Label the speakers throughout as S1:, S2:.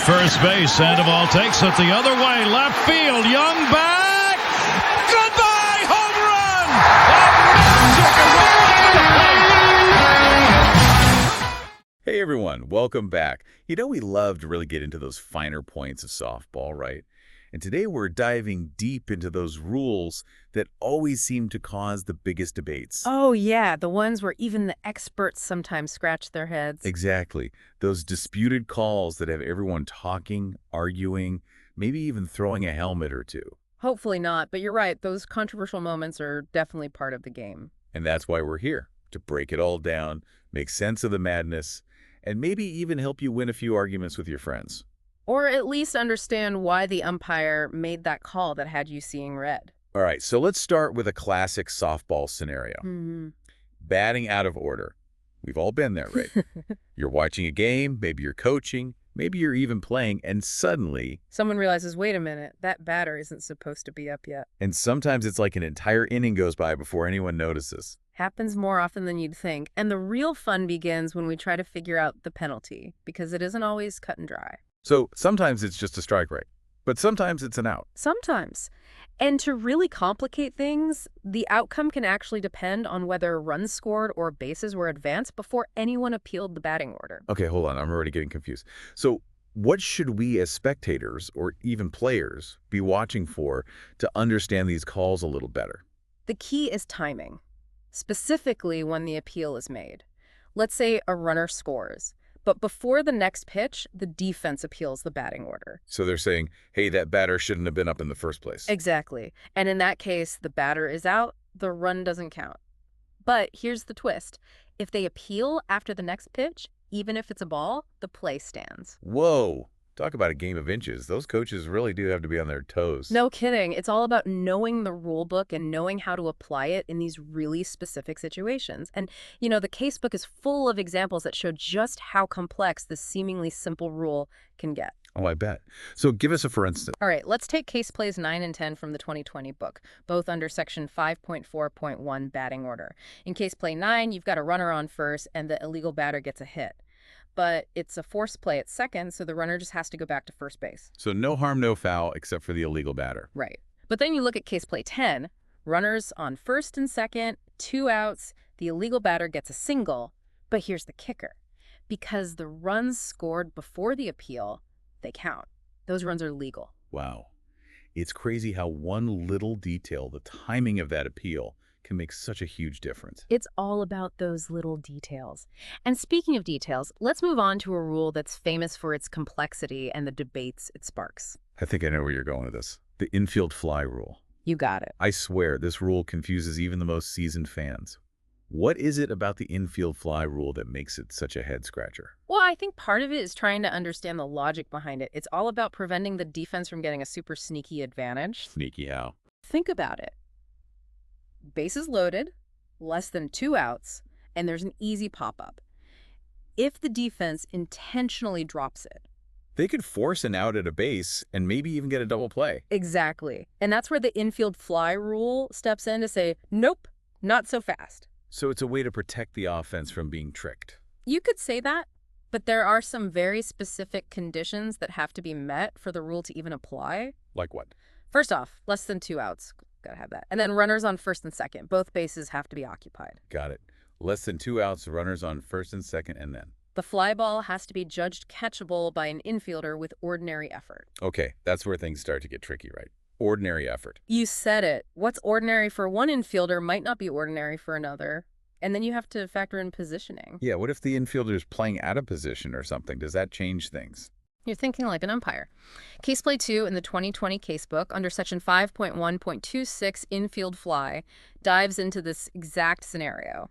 S1: first base. Sandoval takes it the other way. Left field. Young back. Goodbye. Home run. The magic is on the plate.
S2: Hey everyone, welcome back. You know we love to really get into those finer points of softball, right? And today we're diving deep into those rules that always seem to cause the biggest debates.
S3: Oh, yeah, the ones where even the experts sometimes scratch their heads.
S2: Exactly. Those disputed calls that have everyone talking, arguing, maybe even throwing a helmet or two.
S3: Hopefully not, but you're right, those controversial moments are definitely part of the game.
S2: And that's why we're here, to break it all down, make sense of the madness, and maybe even help you win a few arguments with your friends.
S3: Or at least understand why the umpire made that call that had you seeing red.
S2: All right, so let's start with a classic softball scenario. Batting out of order. We've all been there, right? You're watching a game, maybe you're coaching, maybe you're even playing, and suddenly...
S3: someone realizes, wait a minute, that batter isn't supposed to be up yet.
S2: And sometimes it's like an entire inning goes by before anyone notices.
S3: Happens more often than you'd think. And the real fun begins when we try to figure out the penalty, because it isn't always cut and dry.
S2: So sometimes it's just a strike rate, but sometimes it's an out.
S3: Sometimes. And to really complicate things, the outcome can actually depend on whether runs scored or bases were advanced before anyone appealed the batting order.
S2: Okay, hold on. I'm already getting confused. So what should we as spectators or even players be watching for to understand these calls a little better?
S3: The key is timing, specifically when the appeal is made. Let's say a runner scores, but before the next pitch, the defense appeals the batting order.
S2: So they're saying, hey, that batter shouldn't have been up in the first place.
S3: Exactly. And in that case, the batter is out, the run doesn't count. But here's the twist. If they appeal after the next pitch, even if it's a ball, the play stands.
S2: Whoa. Talk about a game of inches. Those coaches really do have to be on their toes.
S3: No kidding. It's all about knowing the rule book and knowing how to apply it in these really specific situations. And, you know, the casebook is full of examples that show just how complex this seemingly simple rule can get.
S2: Oh, I bet. So give us a for instance.
S3: All right, let's take case plays 9 and 10 from the 2020 book, both under section 5.4.1 batting order. In case play 9, you've got a runner on first and the illegal batter gets a hit. But it's a forced play at second, so the runner just has to go back to first base.
S2: So no harm, no foul, except for the illegal batter.
S3: Right. But then you look at case play 10, runners on first and second, 2 outs, the illegal batter gets a single. But here's the kicker. Because the runs scored before the appeal, they count. Those runs are legal.
S2: Wow. It's crazy how one little detail, the timing of that appeal, can make such a huge difference.
S3: It's all about those little details. And speaking of details, let's move on to a rule that's famous for its complexity and the debates it sparks.
S2: I think I know where you're going with this. The infield fly rule.
S3: You got it.
S2: I swear this rule confuses even the most seasoned fans. What is it about the infield fly rule that makes it such a head-scratcher?
S3: Well, I think part of it is trying to understand the logic behind it. It's all about preventing the defense from getting a super sneaky advantage.
S2: Sneaky how?
S3: Think about it. Bases loaded, less than 2 outs, and there's an easy pop-up. If the defense intentionally drops it.
S2: They could force an out at a base and maybe even get a double play.
S3: Exactly. And that's where the infield fly rule steps in to say, nope, not so fast.
S2: So it's a way to protect the offense from being tricked.
S3: You could say that, but there are some very specific conditions that have to be met for the rule to even apply.
S2: Like what?
S3: First off, less than 2 outs. Gotta have that. And then runners on first and second. Both bases have to be occupied.
S2: Got it. Less than 2 outs, runners on first and second, and then?
S3: The fly ball has to be judged catchable by an infielder with ordinary effort.
S2: Okay, that's where things start to get tricky, right? Ordinary effort.
S3: You said it. What's ordinary for one infielder might not be ordinary for another. And then you have to factor in positioning.
S2: Yeah, what if the infielder is playing out of position or something? Does that change things?
S3: You're thinking like an umpire. Case play 2 in the 2020 casebook under section 5.1.26 infield fly dives into this exact scenario.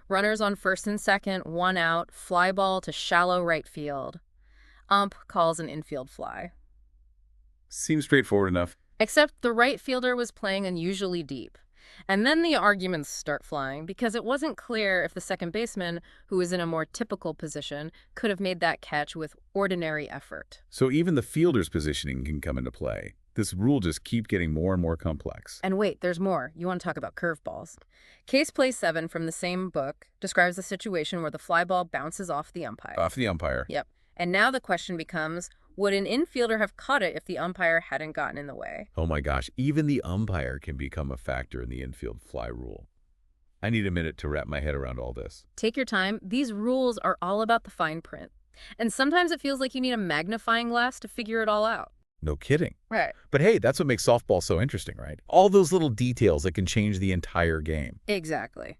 S3: Runners on first and second, 1 out, fly ball to shallow right field. Ump calls an infield fly.
S2: Seems straightforward enough.
S3: Except the right fielder was playing unusually deep. And then the arguments start flying because it wasn't clear if the second baseman, who was in a more typical position, could have made that catch with ordinary effort.
S2: So even the fielder's positioning can come into play. This rule just keeps getting more and more complex.
S3: And wait, there's more. You want to talk about curveballs. Case play 7 from the same book describes a situation where the fly ball bounces off the umpire.
S2: Off the umpire.
S3: Yep. And now the question becomes, Would an infielder have caught it if the umpire hadn't gotten in the way?
S2: Oh my gosh, even the umpire can become a factor in the infield fly rule. I need a minute to wrap my head around all this.
S3: Take your time. These rules are all about the fine print. And sometimes it feels like you need a magnifying glass to figure it all out.
S2: No kidding.
S3: Right.
S2: But hey, that's what makes softball so interesting, right? All those little details that can change the entire game.
S3: Exactly.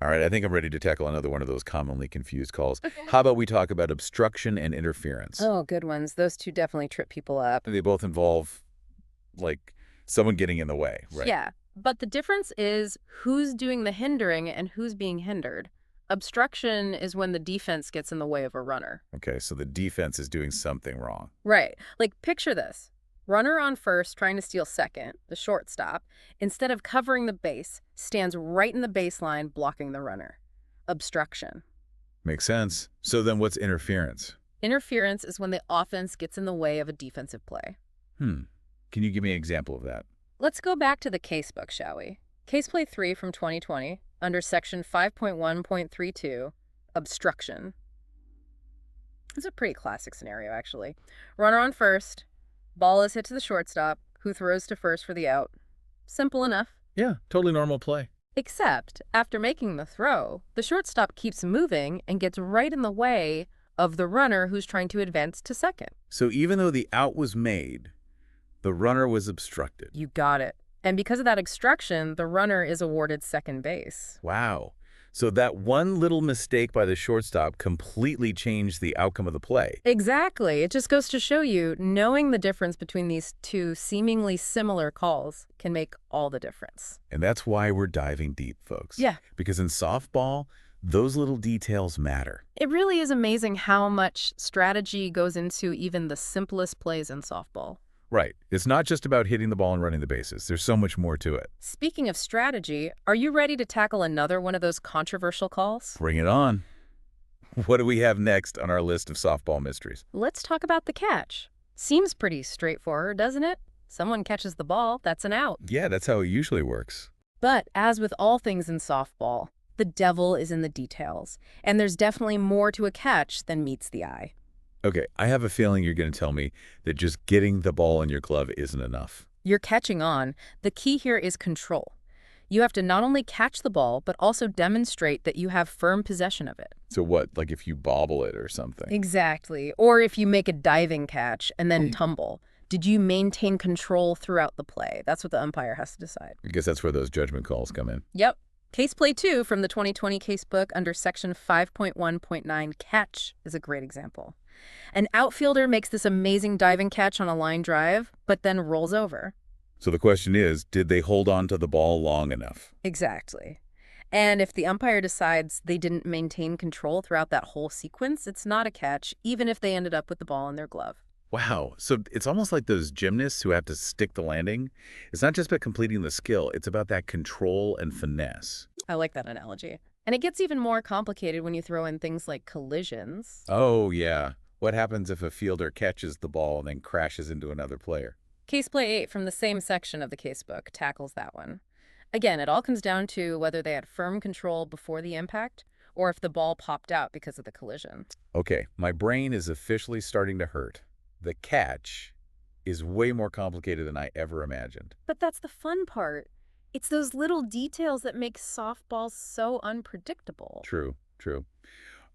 S2: All right, I think I'm ready to tackle another one of those commonly confused calls. How about we talk about obstruction and interference?
S3: Oh, good ones. Those two definitely trip people up.
S2: They both involve, like, someone getting in the way, right?
S3: Yeah, but the difference is who's doing the hindering and who's being hindered. Obstruction is when the defense gets in the way of a runner.
S2: Okay, so the defense is doing something wrong.
S3: Right. Like, picture this. Runner on first trying to steal second, the shortstop, instead of covering the base, stands right in the baseline blocking the runner. Obstruction.
S2: Makes sense. So then what's interference?
S3: Interference is when the offense gets in the way of a defensive play.
S2: Can you give me an example of that?
S3: Let's go back to the casebook, shall we? Case play 3 from 2020, under section 5.1.32, obstruction. It's a pretty classic scenario, actually. Runner on first. Ball is hit to the shortstop, who throws to first for the out. Simple enough.
S2: Yeah, totally normal play.
S3: Except, after making the throw, the shortstop keeps moving and gets right in the way of the runner who's trying to advance to second.
S2: So even though the out was made, the runner was obstructed.
S3: You got it. And because of that obstruction, the runner is awarded second base.
S2: Wow. So that one little mistake by the shortstop completely changed the outcome of the play.
S3: Exactly. It just goes to show you, knowing the difference between these two seemingly similar calls can make all the difference.
S2: And that's why we're diving deep, folks.
S3: Yeah.
S2: Because in softball, those little details matter.
S3: It really is amazing how much strategy goes into even the simplest plays in softball.
S2: Right. It's not just about hitting the ball and running the bases. There's so much more to it.
S3: Speaking of strategy, are you ready to tackle another one of those controversial calls?
S2: Bring it on. What do we have next on our list of softball mysteries?
S3: Let's talk about the catch. Seems pretty straightforward, doesn't it? Someone catches the ball, that's an out.
S2: Yeah, that's how it usually works.
S3: But as with all things in softball, the devil is in the details, and there's definitely more to a catch than meets the eye.
S2: Okay, I have a feeling you're going to tell me that just getting the ball in your glove isn't enough.
S3: You're catching on. The key here is control. You have to not only catch the ball, but also demonstrate that you have firm possession of it.
S2: So what, like if you bobble it or something?
S3: Exactly. Or if you make a diving catch and then tumble. Did you maintain control throughout the play? That's what the umpire has to decide.
S2: I guess that's where those judgment calls come in.
S3: Yep. Case play 2 from the 2020 casebook under section 5.1.9, catch, is a great example. An outfielder makes this amazing diving catch on a line drive, but then rolls over.
S2: So the question is, did they hold on to the ball long enough?
S3: Exactly. And if the umpire decides they didn't maintain control throughout that whole sequence, it's not a catch, even if they ended up with the ball in their glove.
S2: Wow. So it's almost like those gymnasts who have to stick the landing. It's not just about completing the skill. It's about that control and finesse.
S3: I like that analogy. And it gets even more complicated when you throw in things like collisions.
S2: Oh, yeah. What happens if a fielder catches the ball and then crashes into another player?
S3: Case play 8 from the same section of the casebook tackles that one. Again, it all comes down to whether they had firm control before the impact or if the ball popped out because of the collision.
S2: Okay, my brain is officially starting to hurt. The catch is way more complicated than I ever imagined.
S3: But that's the fun part. It's those little details that make softball so unpredictable.
S2: True, true.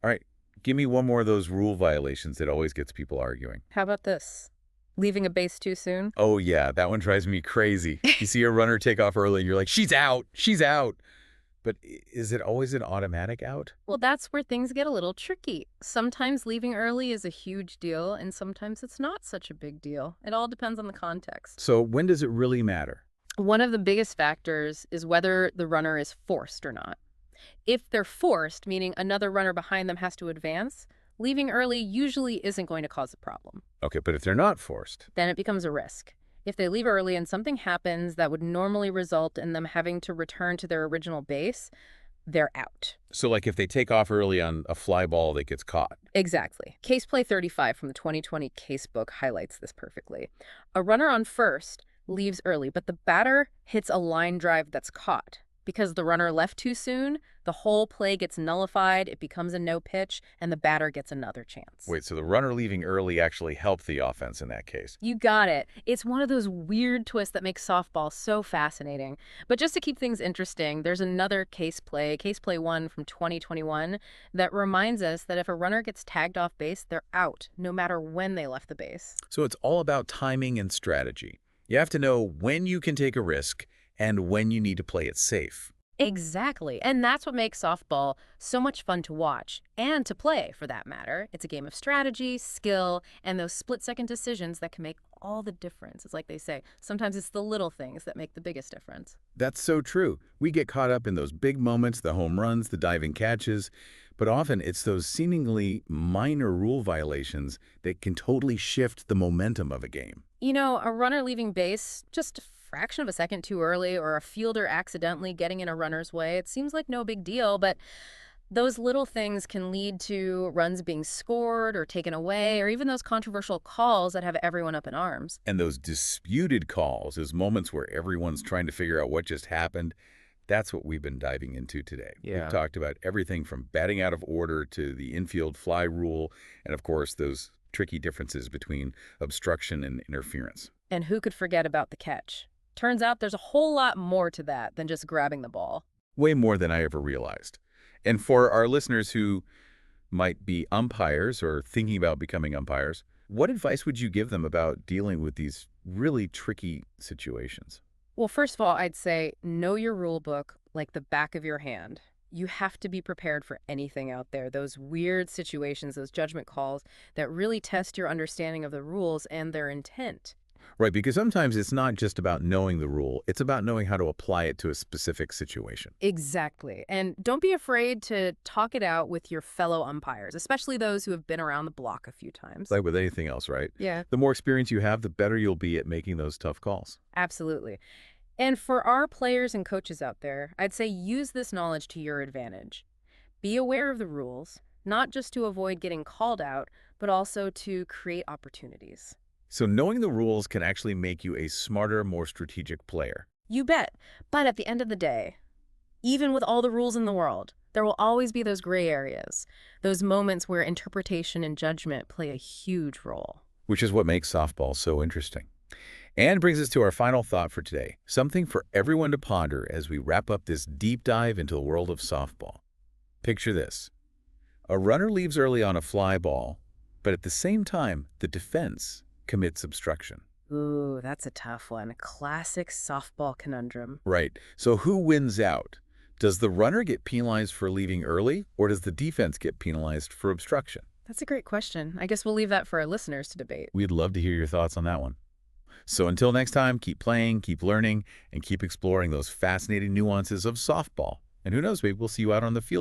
S2: All right, give me one more of those rule violations that always gets people arguing.
S3: How about this? Leaving a base too soon?
S2: Oh, yeah, that one drives me crazy. You see a runner take off early and you're like, she's out, she's out. But is it always an automatic out?
S3: Well, that's where things get a little tricky. Sometimes leaving early is a huge deal, and sometimes it's not such a big deal. It all depends on the context.
S2: So when does it really matter?
S3: One of the biggest factors is whether the runner is forced or not. If they're forced, meaning another runner behind them has to advance, leaving early usually isn't going to cause a problem.
S2: Okay, but if they're not forced?
S3: Then it becomes a risk. If they leave early and something happens that would normally result in them having to return to their original base, they're out.
S2: So like if they take off early on a fly ball that gets caught?
S3: Exactly. Case play 35 from the 2020 casebook highlights this perfectly. A runner on first leaves early, but the batter hits a line drive that's caught. Because the runner left too soon, the whole play gets nullified, it becomes a no pitch, and the batter gets another chance.
S2: Wait, so the runner leaving early actually helped the offense in that case?
S3: You got it. It's one of those weird twists that makes softball so fascinating. But just to keep things interesting, there's another case play 1 from 2021, that reminds us that if a runner gets tagged off base, they're out, no matter when they left the base.
S2: So it's all about timing and strategy. You have to know when you can take a risk and when you need to play it safe.
S3: Exactly. And that's what makes softball so much fun to watch and to play, for that matter. It's a game of strategy, skill, and those split-second decisions that can make all the difference. It's like they say, sometimes it's the little things that make the biggest difference.
S2: That's so true. We get caught up in those big moments, the home runs, the diving catches, but often it's those seemingly minor rule violations that can totally shift the momentum of a game.
S3: You know, a runner leaving base just a fraction of a second too early, or a fielder accidentally getting in a runner's way, it seems like no big deal, but those little things can lead to runs being scored or taken away, or even those controversial calls that have everyone up in arms.
S2: And those disputed calls, those moments where everyone's trying to figure out what just happened, that's what we've been diving into today.
S4: Yeah.
S2: We've talked about everything from batting out of order to the infield fly rule, and of course those tricky differences between obstruction and interference.
S3: And who could forget about the catch? Turns out there's a whole lot more to that than just grabbing the ball.
S2: Way more than I ever realized. And for our listeners who might be umpires or thinking about becoming umpires, what advice would you give them about dealing with these really tricky situations?
S3: Well, first of all, I'd say know your rule book like the back of your hand. You have to be prepared for anything out there, those weird situations, those judgment calls that really test your understanding of the rules and their intent.
S2: Right, because sometimes it's not just about knowing the rule, it's about knowing how to apply it to a specific situation.
S3: Exactly. And don't be afraid to talk it out with your fellow umpires, especially those who have been around the block a few times.
S2: Like with anything else, right?
S3: Yeah,
S2: The more experience you have, the better you'll be at making those tough calls.
S3: absolutely. And for our players and coaches out there, I'd say use this knowledge to your advantage. Be aware of the rules, not just to avoid getting called out, but also to create opportunities.
S2: So knowing the rules can actually make you a smarter, more strategic player.
S3: You bet. But at the end of the day, even with all the rules in the world, there will always be those gray areas, those moments where interpretation and judgment play a huge role.
S2: Which is what makes softball so interesting. And brings us to our final thought for today, something for everyone to ponder as we wrap up this deep dive into the world of softball. Picture this. A runner leaves early on a fly ball, but at the same time, the defense commits obstruction.
S3: Ooh, that's a tough one. A classic softball conundrum.
S2: Right. So who wins out? Does the runner get penalized for leaving early, or does the defense get penalized for obstruction?
S3: That's a great question. I guess we'll leave that for our listeners to debate.
S2: We'd love to hear your thoughts on that one. So until next time, keep playing, keep learning, and keep exploring those fascinating nuances of softball. And who knows, maybe we'll see you out on the field